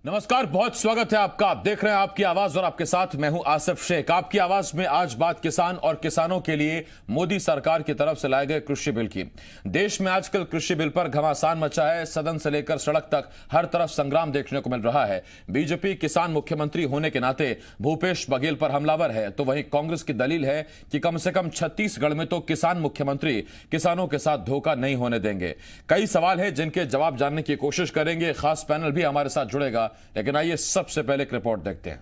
नमस्कार, बहुत स्वागत है आपका। आप देख रहे हैं आपकी आवाज और आपके साथ मैं हूं आसिफ शेख। आपकी आवाज में आज बात किसान और किसानों के लिए मोदी सरकार की तरफ से लाए गए कृषि बिल की। देश में आजकल कृषि बिल पर घमासान मचा है। सदन से लेकर सड़क तक हर तरफ संग्राम देखने को मिल रहा है। बीजेपी किसान मुख्यमंत्री होने के नाते भूपेश बघेल पर हमलावर है, तो वहीं कांग्रेस की दलील है कि कम से कम छत्तीसगढ़ में तो किसान मुख्यमंत्री किसानों के साथ धोखा नहीं होने देंगे। कई सवाल है जिनके जवाब जानने की कोशिश करेंगे। खास पैनल भी हमारे साथ जुड़ेगा, लेकिन आइए सबसे पहले एक रिपोर्ट देखते हैं।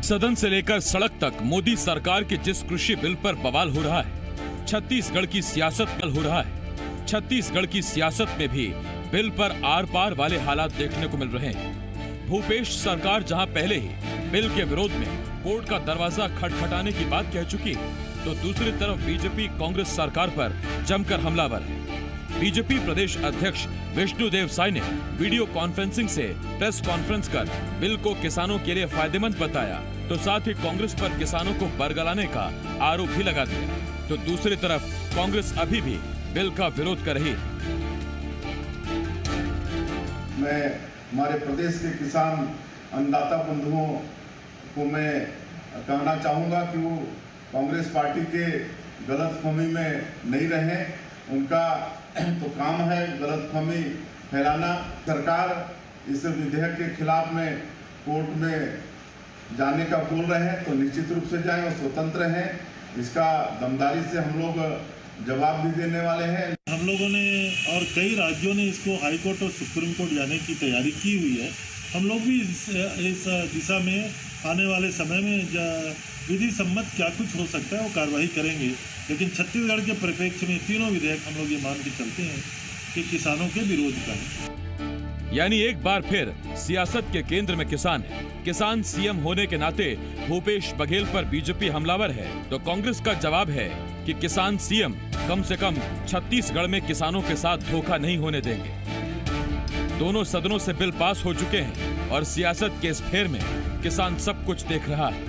सदन से लेकर सड़क तक मोदी सरकार के जिस कृषि बिल पर बवाल हो रहा है, छत्तीसगढ़ की सियासत पर हो रहा है। छत्तीसगढ़ की सियासत में भी बिल पर आर पार वाले हालात देखने को मिल रहे हैं। भूपेश सरकार जहां पहले ही बिल के विरोध में कोर्ट का दरवाजा खटखटाने की बात कह चुकी, तो दूसरी तरफ बीजेपी कांग्रेस सरकार पर जमकर हमलावर है। बीजेपी प्रदेश अध्यक्ष विष्णुदेव साय ने वीडियो कॉन्फ्रेंसिंग से प्रेस कॉन्फ्रेंस कर बिल को किसानों के लिए फायदेमंद बताया, तो साथ ही कांग्रेस पर किसानों को बरगलाने का आरोप भी लगा दिया। तो दूसरी तरफ कांग्रेस अभी भी बिल का विरोध कर रही है। मैं हमारे प्रदेश के किसान अन्नदाता बंधुओं को मैं कहना चाहूँगा कि वो कांग्रेस पार्टी के गलतफहमी में नहीं रहें। उनका तो काम है गलतफहमी फैलाना। सरकार इस विधेयक के खिलाफ में कोर्ट में जाने का बोल रहे हैं तो निश्चित रूप से जाएं और स्वतंत्र हैं। इसका दमदारी से हम लोग जवाब भी देने वाले हैं। हम लोगों ने और कई राज्यों ने इसको हाई कोर्ट और सुप्रीम कोर्ट जाने की तैयारी की हुई है। हम लोग भी इस दिशा में आने वाले समय में विधि सम्मत क्या कुछ हो सकता है वो कार्रवाई करेंगे, लेकिन छत्तीसगढ़ के परिप्रेक्ष्य में तीनों विधेयक हम लोग ये मान के चलते हैं कि किसानों के विरोध का है। यानी एक बार फिर सियासत के केंद्र में किसान है। किसान सीएम होने के नाते भूपेश बघेल पर बीजेपी हमलावर है, तो कांग्रेस का जवाब है कि किसान सीएम कम से कम छत्तीसगढ़ में किसानों के साथ धोखा नहीं होने देंगे। दोनों सदनों से बिल पास हो चुके हैं और सियासत के इस फेर में किसान सब कुछ देख रहा है।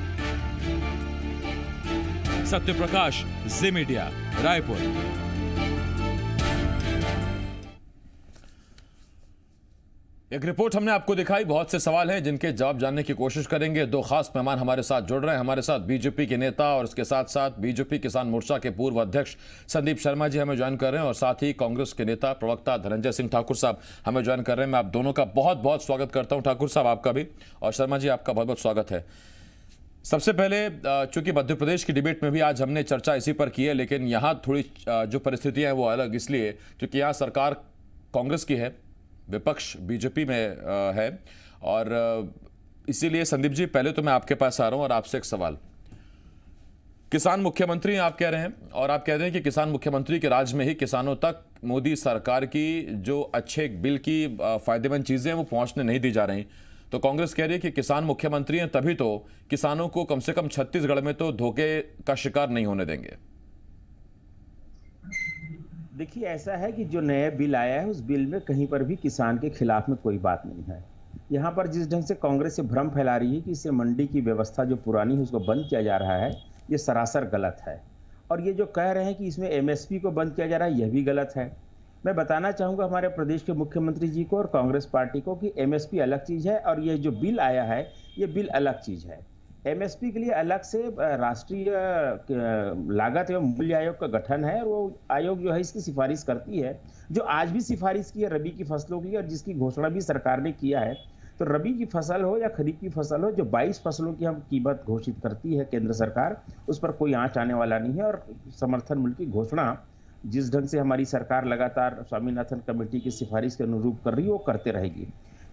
सत्य प्रकाश, जी मीडिया, रायपुर। एक रिपोर्ट हमने आपको दिखाई। बहुत से सवाल हैं जिनके जवाब जानने की कोशिश करेंगे। दो खास मेहमान हमारे साथ जुड़ रहे हैं। हमारे साथ बीजेपी के नेता और इसके साथ साथ बीजेपी किसान मोर्चा के पूर्व अध्यक्ष संदीप शर्मा जी हमें ज्वाइन कर रहे हैं, और साथ ही कांग्रेस के नेता प्रवक्ता धनंजय सिंह ठाकुर साहब हमें ज्वाइन कर रहे हैं। मैं आप दोनों का बहुत बहुत स्वागत करता हूं। ठाकुर साहब आपका भी, और शर्मा जी आपका बहुत बहुत स्वागत है। सबसे पहले, चूंकि मध्य प्रदेश की डिबेट में भी आज हमने चर्चा इसी पर की है, लेकिन यहाँ थोड़ी जो परिस्थितियां हैं वो अलग, इसलिए क्योंकि यहाँ सरकार कांग्रेस की है, विपक्ष बीजेपी में है, और इसीलिए संदीप जी पहले तो मैं आपके पास आ रहा हूं और आपसे एक सवाल। किसान मुख्यमंत्री आप कह रहे हैं, और आप कह रहे हैं कि किसान मुख्यमंत्री के राज में ही किसानों तक मोदी सरकार की जो अच्छे बिल की फायदेमंद चीजें वो पहुंचने नहीं दी जा रही। तो कांग्रेस कह रही है कि किसान मुख्यमंत्री हैं तभी तो किसानों को कम से कम छत्तीसगढ़ में तो धोखे का शिकार नहीं होने देंगे। देखिए, ऐसा है कि जो नया बिल आया है उस बिल में कहीं पर भी किसान के खिलाफ में कोई बात नहीं है। यहाँ पर जिस ढंग से कांग्रेस से भ्रम फैला रही है कि इससे मंडी की व्यवस्था जो पुरानी है उसको बंद किया जा रहा है, ये सरासर गलत है। और ये जो कह रहे हैं कि इसमें एमएसपी को बंद किया जा रहा है, यह भी गलत है। मैं बताना चाहूँगा हमारे प्रदेश के मुख्यमंत्री जी को और कांग्रेस पार्टी को कि एमएसपी अलग चीज़ है और ये जो बिल आया है ये बिल अलग चीज़ है। एमएसपी के लिए अलग से राष्ट्रीय लागत एवं मूल्य आयोग का गठन है, और वो आयोग जो है इसकी सिफारिश करती है, जो आज भी सिफारिश की है रबी की फसलों की, और जिसकी घोषणा भी सरकार ने किया है। तो रबी की फसल हो या खरीफ की फसल हो, जो 22 फसलों की हम कीमत घोषित करती है केंद्र सरकार, उस पर कोई आंच आने वाला नहीं है। और समर्थन मूल्य की घोषणा जिस ढंग से हमारी सरकार लगातार स्वामीनाथन कमेटी की सिफारिश के अनुरूप कर रही है वो करते रहेगी।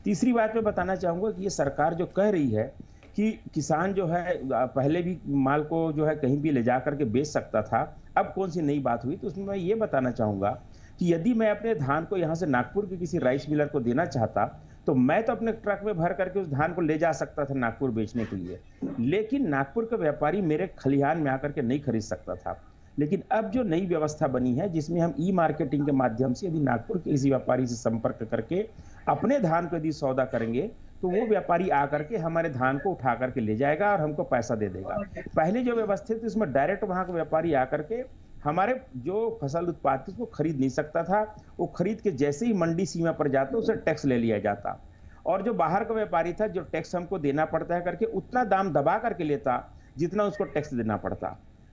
तीसरी बात मैं बताना चाहूँगा कि ये सरकार जो कह रही है कि किसान जो है पहले भी माल को जो है कहीं भी ले जा करके बेच सकता था, अब कौन सी नई बात हुई, तो उसमें मैं ये बताना चाहूँगा कि यदि मैं अपने धान को यहाँ से नागपुर के किसी राइस मिलर को देना चाहता तो मैं तो अपने ट्रक में भर करके उस धान को ले जा सकता था नागपुर बेचने के लिए, लेकिन नागपुर का व्यापारी मेरे खलिहान में आकर के नहीं खरीद सकता था। लेकिन अब जो नई व्यवस्था बनी है जिसमें हम ई मार्केटिंग के माध्यम से यदि नागपुर के किसी व्यापारी से संपर्क करके अपने धान को यदि सौदा करेंगे तो वो व्यापारी आकर के हमारे धान को उठा करके ले जाएगा और हमको पैसा दे देगा। पहले जो व्यवस्था थी उसमें डायरेक्ट वहां का व्यापारी आकर के हमारे जो फसल उत्पाद थे उसको खरीद नहीं सकता था। वो खरीद के जैसे ही मंडी सीमा पर जाता उसे टैक्स ले लिया जाता, और जो बाहर का व्यापारी था जो टैक्स हमको देना पड़ता है करके उतना दाम दबा करके लेता जितना उसको टैक्स देना पड़ता।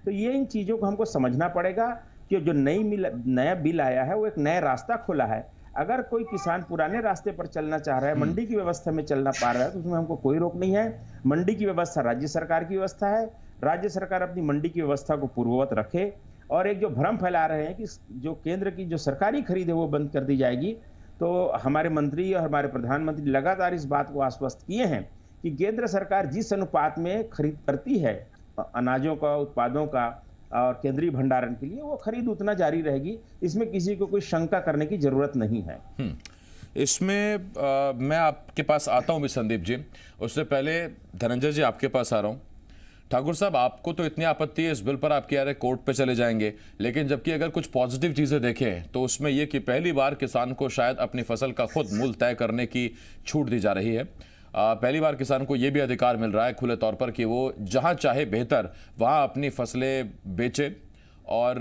तो ये इन चीजों को हमको समझना पड़ेगा कि जो नया बिल आया है वो एक नया रास्ता खोला है। अगर कोई किसान पुराने रास्ते पर चलना चाह रहा है, मंडी की व्यवस्था में चलना पा रहा है, तो उसमें हमको कोई रोक नहीं है। मंडी की व्यवस्था राज्य सरकार की व्यवस्था है, राज्य सरकार अपनी मंडी की व्यवस्था को पूर्ववत रखे। और एक जो भ्रम फैला रहे हैं कि जो केंद्र की जो सरकारी खरीद है वो बंद कर दी जाएगी, तो हमारे मंत्री और हमारे प्रधानमंत्री लगातार इस बात को आश्वस्त किए हैं कि केंद्र सरकार जिस अनुपात में खरीद करती है अनाजों का, उत्पादों का और केंद्रीय भंडारण के लिए, वो खरीद उतना जारी रहेगी। इसमें किसी को कोई शंका करने की जरूरत नहीं है। इसमें मैं आपके पास आता हूं भी संदीप जी, उससे पहले धनंजय जी आपके पास आ रहा हूं। ठाकुर साहब, आपको तो इतनी आपत्ति है इस बिल पर, आप कह रहे कोर्ट पे चले जाएंगे, लेकिन जबकि अगर कुछ पॉजिटिव चीजें देखें तो उसमें यह कि पहली बार किसान को शायद अपनी फसल का खुद मूल्य तय करने की छूट दी जा रही है। पहली बार किसान को यह भी अधिकार मिल रहा है खुले तौर पर कि वो जहां चाहे बेहतर वहां अपनी फसलें बेचे। और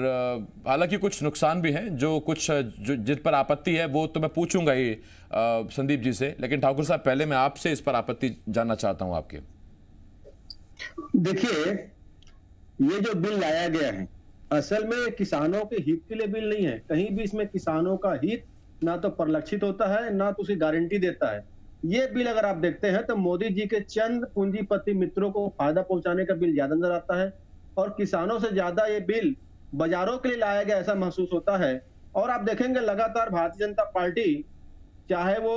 हालांकि कुछ नुकसान भी हैं, जो जिस पर आपत्ति है वो तो मैं पूछूंगा ही संदीप जी से, लेकिन ठाकुर साहब पहले मैं आपसे इस पर आपत्ति जानना चाहता हूं आपके। देखिए, ये जो बिल लाया गया है असल में किसानों के हित के लिए बिल नहीं है। कहीं भी इसमें किसानों का हित ना तो परिलक्षित होता है ना तो उसे गारंटी देता है। ये बिल अगर आप देखते हैं तो मोदी जी के चंद पूंजीपति मित्रों को फायदा पहुंचाने का बिल ज्यादा नजर आता है, और किसानों से ज्यादा ये बिल बाजारों के लिए लाया गया ऐसा महसूस होता है। और आप देखेंगे लगातार भारतीय जनता पार्टी, चाहे वो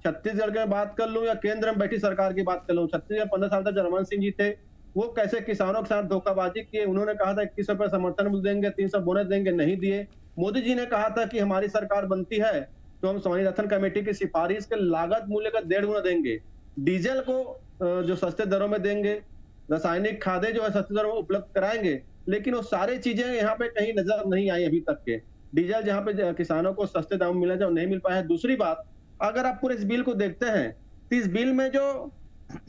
छत्तीसगढ़ की बात कर लूं या केंद्र में बैठी सरकार की बात कर लूं, छत्तीसगढ़ 15 साल तक रमन सिंह जी थे, वो कैसे किसानों के साथ धोखाबाजी किए। उन्होंने कहा था 21 रुपए समर्थन मूल्य देंगे, 300 बोनस देंगे, नहीं दिए। मोदी जी ने कहा था कि हमारी सरकार बनती है तो हम स्वामीनाथन कमेटी की सिफारिश के लागत मूल्य का 1.5 गुना देंगे, डीजल को जो सस्ते दरों में देंगे, रासायनिक खादें जो है सस्ते दरों में उपलब्ध कराएंगे। लेकिन वो सारी चीजें यहाँ पे कहीं नजर नहीं आई अभी तक के। डीजल जहाँ पे किसानों को सस्ते दाम मिले जो नहीं मिल पाया। दूसरी बात, अगर आप पूरे इस बिल को देखते हैं तो इस बिल में जो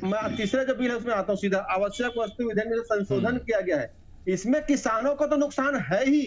मैं तीसरा जो बिल है उसमें आता हूँ सीधा, आवश्यक वस्तु विधेयक में जो संशोधन किया गया है, इसमें किसानों को तो नुकसान है ही,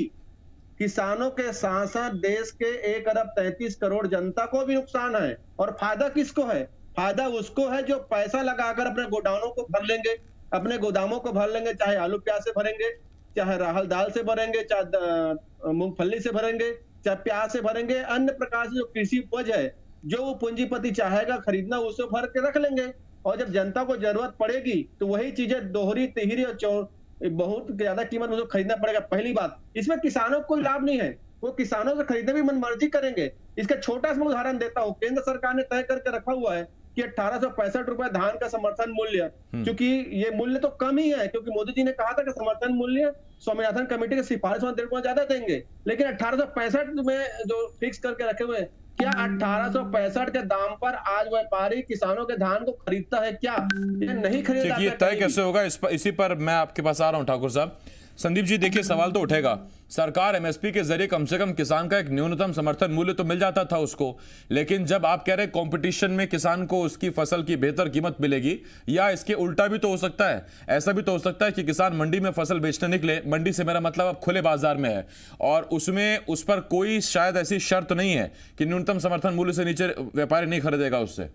किसानों के साथ साथ देश के 1 अरब 33 करोड़ जनता को भी नुकसान है। और फायदा किसको है? फायदा उसको है जो पैसा लगाकर अपने गोडाउनों को भर लेंगे, अपने गोदामों को भर लेंगे, चाहे आलू प्याज से भरेंगे, चाहे राहल दाल से भरेंगे, चाहे मूंगफली से भरेंगे, चाहे प्याज से भरेंगे। अन्य प्रकार से जो कृषि उपज है जो वो पूंजीपति चाहेगा खरीदना, उससे भर के रख लेंगे। और जब जनता को जरूरत पड़ेगी तो वही चीजें दोहरी, तिहरी और बहुत ज्यादा कीमत में खरीदना पड़ेगा। पहली बात, इसमें किसानों को कोई लाभ नहीं है, वो किसानों से खरीदने भी मनमर्जी करेंगे। इसका छोटा सा उदाहरण देता हूं, केंद्र सरकार ने तय करके रखा हुआ है कि 1865 रुपए धान का समर्थन मूल्य, क्योंकि ये मूल्य तो कम ही है, क्योंकि मोदी जी ने कहा था कि समर्थन मूल्य स्वामीनाथन कमेटी की सिफारिश में 1.5 गुना ज्यादा देंगे, लेकिन 1865 में जो फिक्स करके रखे हुए, क्या 1865 के दाम पर आज व्यापारी किसानों के धान को खरीदता है? क्या ये नहीं खरीदा? ये तय कैसे होगा? इसी पर मैं आपके पास आ रहा हूं ठाकुर साहब। संदीप जी, देखिए सवाल तो उठेगा, सरकार एमएसपी के जरिए कम से कम किसान का एक न्यूनतम समर्थन मूल्य तो मिल जाता था उसको, लेकिन जब आप कह रहे हैं कंपटीशन में किसान को उसकी फसल की बेहतर कीमत मिलेगी, या इसके उल्टा भी तो हो सकता है, ऐसा भी तो हो सकता है कि किसान मंडी में फसल बेचने निकले, मंडी से मेरा मतलब अब खुले बाजार में है, और उसमें उस पर कोई शायद ऐसी शर्त नहीं है कि न्यूनतम समर्थन मूल्य से नीचे व्यापारी नहीं खरीदेगा उससे।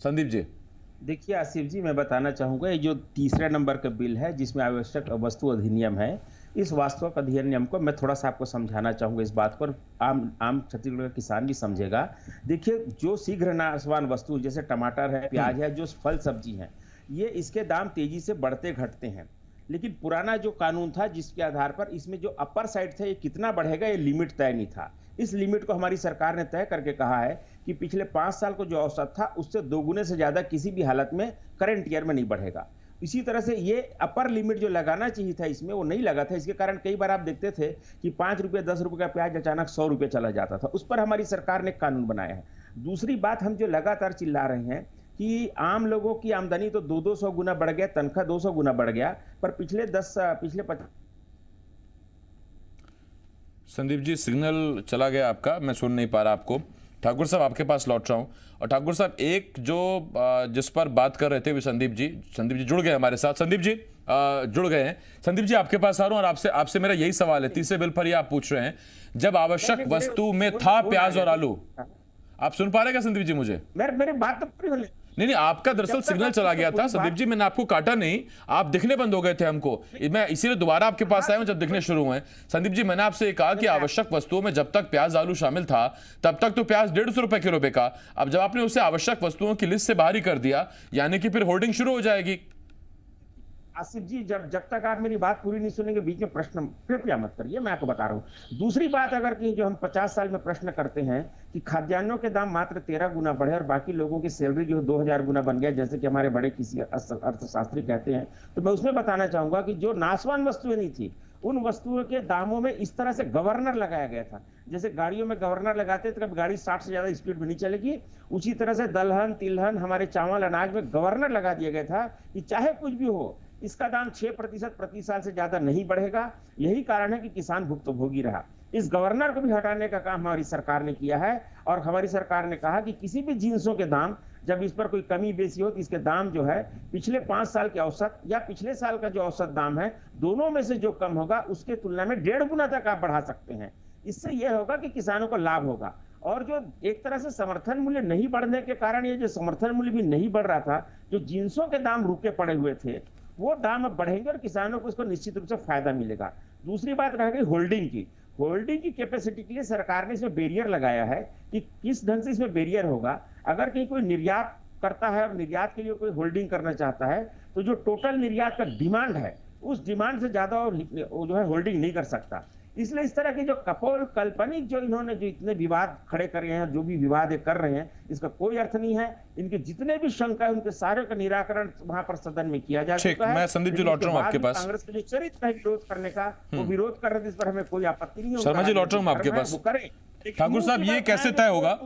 संदीप जी। देखिए आसिफ जी, मैं बताना चाहूँगा, ये जो तीसरे नंबर का बिल है जिसमें आवश्यक वस्तु अधिनियम है, इस वास्तविक अधिनियम को मैं थोड़ा सा आपको समझाना चाहूँगा इस बात पर, आम छत्तीसगढ़ का किसान भी समझेगा। देखिए, जो शीघ्र नाशवान वस्तु जैसे टमाटर है, प्याज है, जो फल सब्जी है, ये इसके दाम तेजी से बढ़ते घटते हैं। लेकिन पुराना जो कानून था जिसके आधार पर इसमें जो अपर साइड था ये कितना बढ़ेगा ये लिमिट तय नहीं था। इस लिमिट को हमारी सरकार ने तय करके कहा है कि पिछले 5 साल को जो औसत था उससे 2 गुने से ज्यादा किसी भी हालत में करंट ईयर में नहीं बढ़ेगा। इसी तरह से ये अपर लिमिट जो लगाना चाहिए था इसमें वो नहीं लगा था। इसके कारण कई बार आप देखते थे कि 5 रुपये 10 रुपये का प्याज अचानक 100 रुपये चला जाता था। उस पर हमारी सरकार ने कानून बनाया है। दूसरी बात, हम जो लगातार चिल्ला रहे हैं कि आम लोगों की आमदनी तो 200 गुना बढ़ गया, तनख्वाह 200 गुना बढ़ गया, पर पिछले 50। संदीप जी, सिग्नल चला गया आपका, मैं सुन नहीं पा रहा आपको। ठाकुर साहब आपके पास लौट रहा हूं। और ठाकुर साहब एक जो जिस पर बात कर रहे थे संदीप जी जुड़ गए हमारे साथ। संदीप जी जुड़ गए हैं। संदीप जी आपके पास आ रहा हूं और आपसे मेरा यही सवाल है। तीसरे बिल पर ही आप पूछ रहे हैं, जब आवश्यक वस्तु में था प्याज और आलू, आप सुन पा रहे हैं क्या संदीप जी मुझे? मेरी बात तो पूरी होने। नहीं आपका दरअसल सिग्नल चला गया था संदीप जी, मैंने आपको काटा नहीं, आप दिखने बंद हो गए थे हमको, मैं इसीलिए दोबारा आपके पास आया हूं जब दिखने शुरू हुए। संदीप जी मैंने आपसे कहा कि आवश्यक वस्तुओं में जब तक प्याज आलू शामिल था तब तक तो प्याज 150 रुपए किलो बिका। अब जब आपने उसे आवश्यक वस्तुओं की लिस्ट से बाहर ही कर दिया, यानी कि फिर होर्डिंग शुरू हो जाएगी। आसिफ जी जब तक आप मेरी बात पूरी नहीं सुनेंगे बीच में प्रश्न कृपया मत करिए, मैं आपको बता रहा हूँ। दूसरी बात अगर कि जो हम 50 साल में प्रश्न करते हैं कि खाद्यान्नों के दाम मात्र 13 गुना बढ़े और बाकी लोगों की सैलरी जो 2000 गुना बन गया, जैसे कि हमारे बड़े किसी अर्थशास्त्री कहते हैं, तो मैं उसमें बताना चाहूंगा कि जो नाशवान वस्तुएं नहीं थी उन वस्तुओं के दामों में इस तरह से गवर्नर लगाया गया था। जैसे गाड़ियों में गवर्नर लगाते तो कभी गाड़ी 60 से ज्यादा स्पीड में नहीं चलेगी, उसी तरह से दलहन तिलहन हमारे चावल अनाज में गवर्नर लगा दिया गया था कि चाहे कुछ भी हो इसका दाम 6% प्रति साल से ज्यादा नहीं बढ़ेगा। यही कारण है कि किसान भुक्तभोगी रहा। इस गवर्नर को भी हटाने का काम हमारी सरकार ने किया है और हमारी सरकार ने कहा कि किसी भी जिन्सों के दाम जब इस पर कोई कमी बेसी हो तो इसके दाम जो है पिछले 5 साल के औसत या पिछले साल का जो औसत दाम है दोनों में से जो कम होगा उसके तुलना में 1.5 गुना तक आप बढ़ा सकते हैं। इससे यह होगा कि किसानों को लाभ होगा। और जो एक तरह से समर्थन मूल्य नहीं बढ़ने के कारण ये जो समर्थन मूल्य भी नहीं बढ़ रहा था, जो जिन्सों के दाम रुके पड़े हुए थे वो दाम अब बढ़ेंगे और किसानों को इसको निश्चित रूप से फायदा मिलेगा। दूसरी बात रह गई होल्डिंग की कैपेसिटी के लिए सरकार ने इसमें बैरियर लगाया है कि किस ढंग से इसमें बैरियर होगा। अगर कहीं कोई निर्यात करता है और निर्यात के लिए कोई होल्डिंग करना चाहता है तो जो टोटल निर्यात का डिमांड है उस डिमांड से ज्यादा वो जो है होल्डिंग नहीं कर सकता। इसलिए इस तरह की जो कपोल काल्पनिक जो इन्होंने जो इतने विवाद खड़े करे हैं, जो भी विवाद कर रहे हैं, इसका कोई अर्थ नहीं है। इनके जितने भी शंका है उनके सारे का निराकरण वहां पर सदन में किया जा चुका है। मैं संदीप जी लौट रहा हूं आपके पास। कांग्रेस के जो चरित्र है विरोध करने का वो विरोध कर रहे थे, इस पर हमें कोई आपत्ति नहीं है। शर्मा जी लौट रहा हूं आपके पास। ठाकुर साहब ये कैसे तय होगा,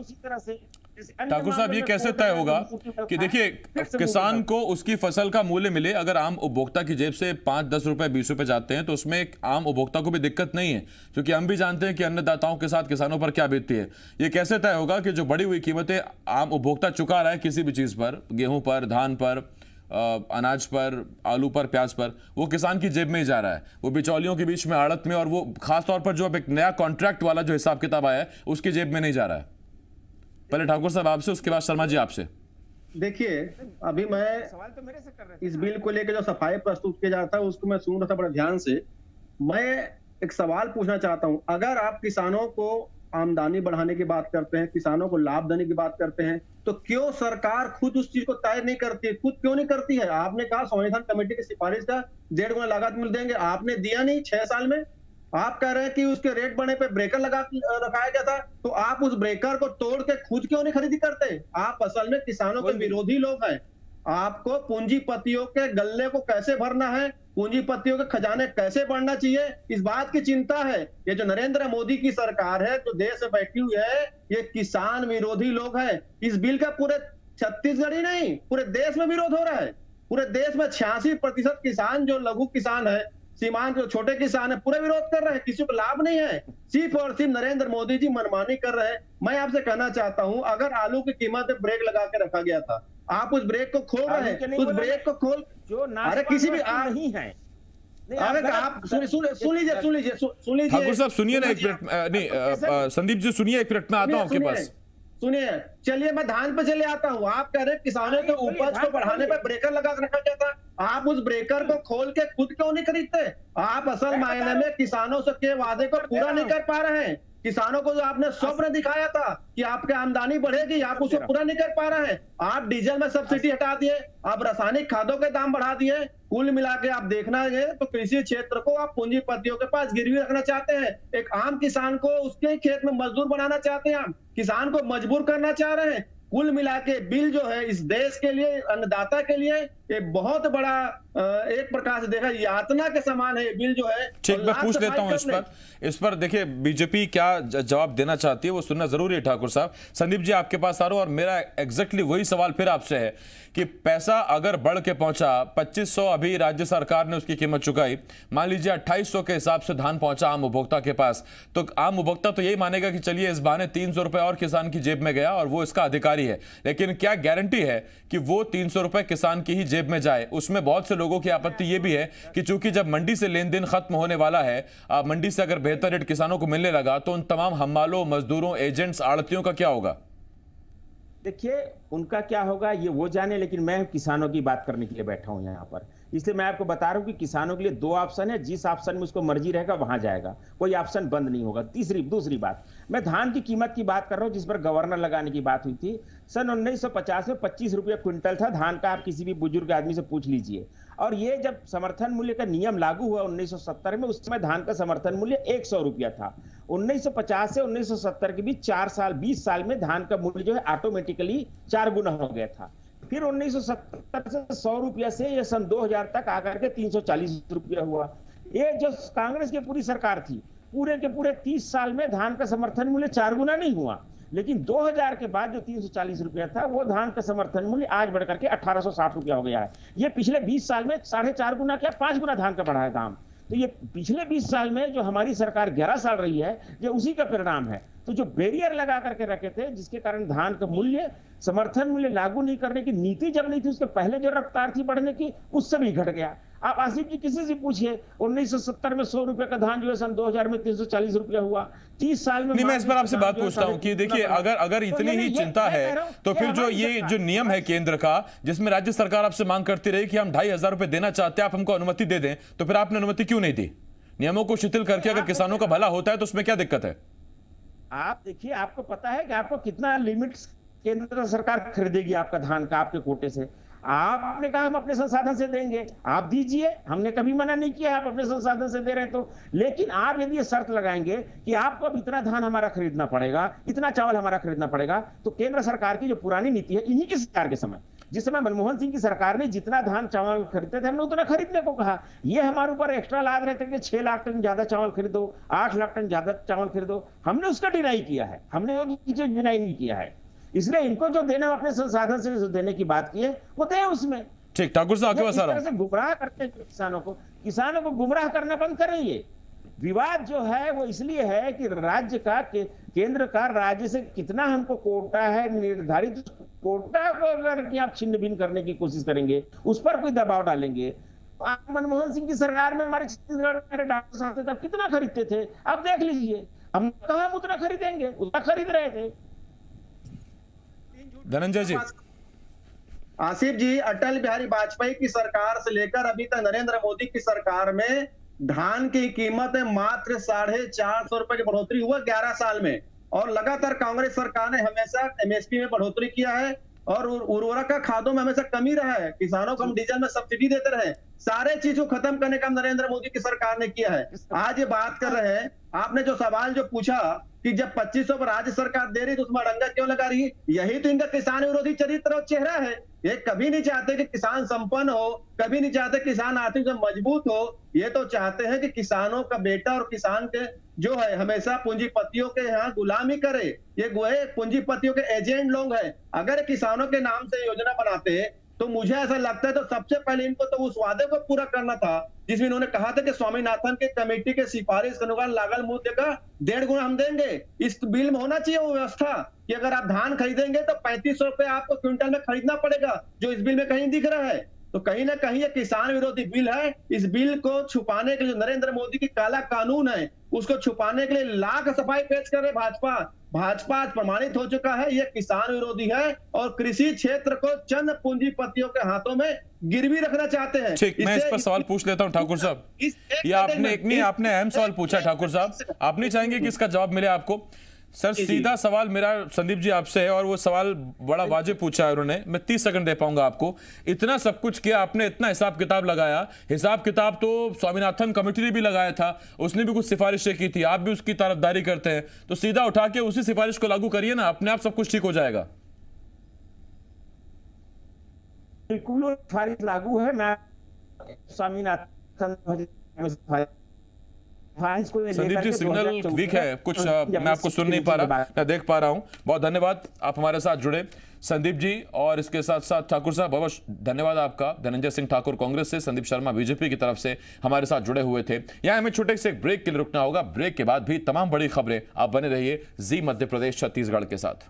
ठाकुर साहब ये कैसे तय होगा कि देखिए किसान को उसकी फसल का मूल्य मिले। अगर आम उपभोक्ता की जेब से 5-10 रुपए 20 रुपए जाते हैं तो उसमें आम उपभोक्ता को भी दिक्कत नहीं है, क्योंकि हम भी जानते हैं कि अन्नदाताओं के साथ किसानों पर क्या बीतती है। ये कैसे तय होगा कि जो बढ़ी हुई कीमतें आम उपभोक्ता चुका रहा है किसी भी चीज पर, गेहूं पर, धान पर, अनाज पर, आलू पर, प्याज पर, वो किसान की जेब में ही जा रहा है, वो बिचौलियों के बीच में, आड़त में, और वो खासतौर पर जो अब एक नया कॉन्ट्रैक्ट वाला जो हिसाब किताब आया है उसकी जेब में नहीं जा रहा है। पहले ठाकुर साहब आपसे, उसके बाद शर्मा जी आपसे। देखिए अभी मैं सवाल तो मेरे से कर रहे थे। इस बिल को लेकर जो सफाई प्रस्तुत किया जाता है उसको मैं सुन रहा था बड़े ध्यान से। मैं एक सवाल पूछना चाहता हूं, अगर आप किसानों को आमदनी बढ़ाने की बात करते हैं, किसानों को लाभ देने की बात करते हैं, तो क्यों सरकार खुद उस चीज को तय नहीं करती है? खुद क्यों नहीं करती है? आपने कहा संविधान कमेटी की सिफारिश का 1.5 गुना लागत मिल देंगे, आपने दिया नहीं 6 साल में। आप कह रहे हैं कि उसके रेट बढ़ने पे ब्रेकर लगा रखाया गया था, तो आप उस ब्रेकर को तोड़ के खुद क्यों नहीं खरीदी करते? आप असल में किसानों के विरोधी लोग हैं। आपको पूंजीपतियों के गल्ले को कैसे भरना है, पूंजीपतियों के खजाने कैसे बढ़ना चाहिए, इस बात की चिंता है। ये जो नरेंद्र मोदी की सरकार है जो देश में बैठी हुई है, ये किसान विरोधी लोग हैं। इस बिल का पूरे छत्तीसगढ़ ही नहीं पूरे देश में विरोध हो रहा है। पूरे देश में 86% किसान जो लघु किसान है, सीमांत जो छोटे किसान है, पूरे विरोध कर रहे हैं। किसी को लाभ नहीं है, सिर्फ और सिर्फ नरेंद्र मोदी जी मनमानी कर रहे हैं। मैं आपसे कहना चाहता हूं, अगर आलू की कीमत पे ब्रेक लगा के रखा गया था, आप उस ब्रेक को खोल रहे हैं, उस ब्रेक को खोल जो अरे किसी भी नहीं है। अरे आप सुन लीजिए ठाकुर साहब सुनिए ना एक मिनट, नहीं संदीप जी सुनिए एक मिनट में आता हूं आपके पास। सुनिए, चलिए मैं धान पे चले आता हूँ। आप कह रहे हैं किसानों के उपज को बढ़ाने पे ब्रेकर लगा के रखा गया था, आप उस ब्रेकर को खोल के खुद क्यों नहीं खरीदते? आप असल मायने में किसानों से के वादे को पूरा नहीं कर पा रहे हैं। किसानों को जो आपने स्वप्न दिखाया था कि आपकी आमदनी बढ़ेगी, आप उसको पूरा नहीं कर पा रहे हैं। आप डीजल में सब्सिडी हटा दिए, आप रासायनिक खादों के दाम बढ़ा दिए। कुल मिला के आप देखना है तो कृषि क्षेत्र को आप पूंजीपतियों के पास गिरवी रखना चाहते हैं। एक आम किसान को उसके खेत में मजदूर बनाना चाहते हैं, आप किसान को मजबूर करना चाह रहे हैं। कुल मिला के बिल जो है इस देश के लिए, अन्नदाता के लिए ये बहुत बड़ा एक प्रकार से देखा यातना के समान है ये बिल जो है। ठीक, और मैं लास्ट पूछ लेता हूं इस पर देखिए बीजेपी क्या जवाब देना चाहती है वो सुनना जरूरी है। ठाकुर साहब, संदीप जी आपके पास आ रहा हूं और मेरा एग्जैक्टली वही सवाल फिर आपसे है कि पैसा अगर बढ़ के पहुंचा 2500 अभी राज्य सरकार ने उसकी कीमत चुकाई, मान लीजिए 2800 के हिसाब से धान पहुंचा आम उपभोक्ता के पास, तो आम उपभोक्ता तो यही मानेगा कि चलिए इस बहाने 300 रुपए और किसान की जेब में गया और वो इसका अधिकारी है। लेकिन क्या गारंटी है कि वो 300 रुपए किसान की ही जेब में जाए? उसमें बहुत से लोगों की आपत्ति ये भी है कि चूंकि जब मंडी से लेन देन खत्म होने वाला है, मंडी से अगर बेहतर रेट किसानों को मिलने लगा तो उन तमाम हम्मालों, मजदूरों, एजेंट्स, आड़तियों का क्या होगा? देखिए उनका क्या होगा ये वो जाने, लेकिन मैं किसानों की बात करने के लिए बैठा हूं यहाँ पर। इसलिए मैं आपको बता रहा हूं कि किसानों के लिए दो ऑप्शन है, जिस ऑप्शन में उसको मर्जी रहेगा वहां जाएगा, कोई ऑप्शन बंद नहीं होगा। दूसरी बात, मैं धान की कीमत की बात कर रहा हूं जिस पर गवर्नर लगाने की बात हुई थी। सन 1950 में 25 रुपये क्विंटल था धान का, आप किसी भी बुजुर्ग आदमी से पूछ लीजिए। और ये जब समर्थन मूल्य का नियम लागू हुआ 1970 में, उस समय धान का समर्थन मूल्य 100 रुपया था। 1950 से 1970 के बीच 4 साल 20 साल में धान का मूल्य जो है ऑटोमेटिकली 4 गुना हो गया था। फिर 1970 से 100 रुपया से ये सन 2000 तक आकर के 340 रुपया हुआ। ये जो कांग्रेस की पूरी सरकार थी, पूरे के पूरे 30 साल में धान का समर्थन मूल्य 4 गुना नहीं हुआ। लेकिन 2000 के बाद जो 340 रुपया था वो धान का समर्थन मूल्य आज बढ़कर के 1860 रुपया हो गया है। ये पिछले 20 साल में 4.5 गुना क्या 5 गुना धान का बढ़ा है दाम। तो ये पिछले 20 साल में जो हमारी सरकार 11 साल रही है, ये उसी का परिणाम है। तो जो बैरियर लगा करके रखे थे जिसके कारण धान का मूल्य, समर्थन मूल्य लागू नहीं करने की नीति जब नहीं थी, उसके पहले जो रफ्तार थी बढ़ने की, उससे भी घट गया। आप आसिफ जी किसी से पूछिए, 1970 में 100 रुपए का धान जो है सन 2000 में 340 रुपया हुआ। 30 साल में नहीं, मैं इस पर आपसे बात पूछता हूं कि देखिए अगर इतनी ही चिंता है तो फिर जो नियम है केंद्र का जिसमें राज्य सरकार आपसे मांग करती रही कि हम 2500 रुपए देना चाहते हैं, आप हमको अनुमति दे दें, तो फिर आपने अनुमति क्यों नहीं दी? नियमों को शिथिल करके अगर किसानों का भला होता है तो उसमें क्या दिक्कत है? आप देखिए, आपको पता है कि आपको कितना लिमिट केंद्र सरकार खरीदेगी आपका धान का आपके कोटे से। आपने कहा हम अपने संसाधन से देंगे, आप दीजिए, हमने कभी मना नहीं किया आप अपने संसाधन से दे रहे हैं तो। लेकिन आप यदि ये शर्त लगाएंगे कि आपको अब इतना धान हमारा खरीदना पड़ेगा, इतना चावल हमारा खरीदना पड़ेगा, तो केंद्र सरकार की जो पुरानी नीति है, इन्हीं की सरकार के समय, जिस समय मनमोहन सिंह की सरकार ने जितना धान चावल खरीदते थे हमने उतना खरीदने को कहा। ये हमारे ऊपर एक्स्ट्रा लाद रहे थे कि 6 लाख टन ज्यादा चावल खरीदो, 8 लाख टन ज्यादा चावल खरीदो, हमने उसका डिनाई किया है, हमने डिनाई नहीं किया है। इसलिए इनको जो देना अपने संसाधन से जो देने की बात की है वो दे उसमें। ठीक, ठाकुर साहब आपके पास आ रहा हूं। गुमराह करते हैं किसानों को गुमराह करना बंद करें। ये विवाद जो है वो इसलिए है कि राज्य का केंद्र का राज्य से कितना हमको कोटा है निर्धारित, कोटा को अगर आप छिन्न भिन्न करने की कोशिश करेंगे, उस पर कोई दबाव डालेंगे। आप मनमोहन सिंह की सरकार में हमारे छत्तीसगढ़ में डॉक्टर साहब थे तब कितना खरीदते थे, अब देख लीजिए, हम कहा हम उतना खरीदेंगे, उतना खरीद रहे थे। धनंजय जी, आसिफ जी, अटल बिहारी वाजपेयी की सरकार से लेकर अभी तक नरेंद्र मोदी की सरकार में धान की कीमत में मात्र 450 रुपए की बढ़ोतरी हुआ 11 साल में। और लगातार कांग्रेस सरकार ने हमेशा एमएसपी में बढ़ोतरी किया है और उर्वरक खादों में हमेशा कमी रहा है। किसानों को हम डीजल में सब्सिडी देते रहे, सारे चीजों को खत्म करने का नरेंद्र मोदी की सरकार ने किया है। आज ये बात कर रहे हैं, आपने जो सवाल जो पूछा कि जब 2500 पर राज्य सरकार दे रही तो उसमें अड़ंगा क्यों लगा रही है, यही तो इनका किसान विरोधी चरित्र और चेहरा है। ये कभी नहीं चाहते कि किसान संपन्न हो, कभी नहीं चाहते किसान आर्थिक रूप से मजबूत हो। ये तो चाहते हैं कि किसानों का बेटा और किसान के जो है हमेशा पूंजीपतियों के यहाँ गुलामी करे। ये पूंजीपतियों के एजेंट लोग हैं। अगर किसानों के नाम से योजना बनाते तो मुझे ऐसा लगता है तो सबसे पहले इनको तो उस वादे को पूरा करना था जिसमें इन्होंने कहा था कि स्वामीनाथन के कमेटी के सिफारिश के अनुसार लागल मूल्य का 1.5 गुना हम देंगे। इस बिल में होना चाहिए वो व्यवस्था कि अगर आप धान खरीदेंगे तो 3500 रुपए आपको क्विंटल में खरीदना पड़ेगा, जो इस बिल में कहीं दिख रहा है। तो कहीं ना कहीं ये किसान विरोधी बिल है। इस बिल को छुपाने के लिए नरेंद्र मोदी की काला कानून है, उसको छुपाने के लिए लाख सफाई पेश कर रहे भाजपा आज प्रमाणित हो चुका है ये किसान विरोधी है और कृषि क्षेत्र को चंद पूंजीपतियों के हाथों में गिरवी रखना चाहते हैं। ठीक, मैं इस पर सवाल पूछ लेता हूं ठाकुर साहब। ये आपने अहम सवाल पूछा ठाकुर साहब, आप नहीं चाहेंगे कि इसका जवाब मिले आपको? सर सीधा सवाल मेरा संदीप जी आपसे है और वो सवाल बड़ा वाजिब पूछा है उन्होंने, मैं 30 सेकंड दे पाऊंगा आपको। इतना सब कुछ किया आपने, इतना हिसाब किताब लगाया, हिसाब किताब तो स्वामीनाथन कमेटी ने भी लगाया था, उसने भी कुछ सिफारिशें की थी, आप भी उसकी तरफदारी करते हैं, तो सीधा उठा के उसी सिफारिश को लागू करिए ना, अपने आप सब कुछ ठीक हो जाएगा। बिल्कुल सिफारिश लागू है। मैं स्वामीनाथन संदीप जी, सिग्नल वीक है कुछ, मैं आपको सुन नहीं पा रहा, मैं देख पा रहा हूं। बहुत धन्यवाद, आप हमारे साथ जुड़े संदीप जी, और इसके साथ साथ ठाकुर साहब, बहुत धन्यवाद आपका। धनंजय सिंह ठाकुर कांग्रेस से, संदीप शर्मा बीजेपी की तरफ से हमारे साथ जुड़े हुए थे। यहां हमें छोटे से एक ब्रेक के लिए रुकना होगा। ब्रेक के बाद भी तमाम बड़ी खबरें, आप बने रहिए जी मध्य प्रदेश छत्तीसगढ़ के साथ।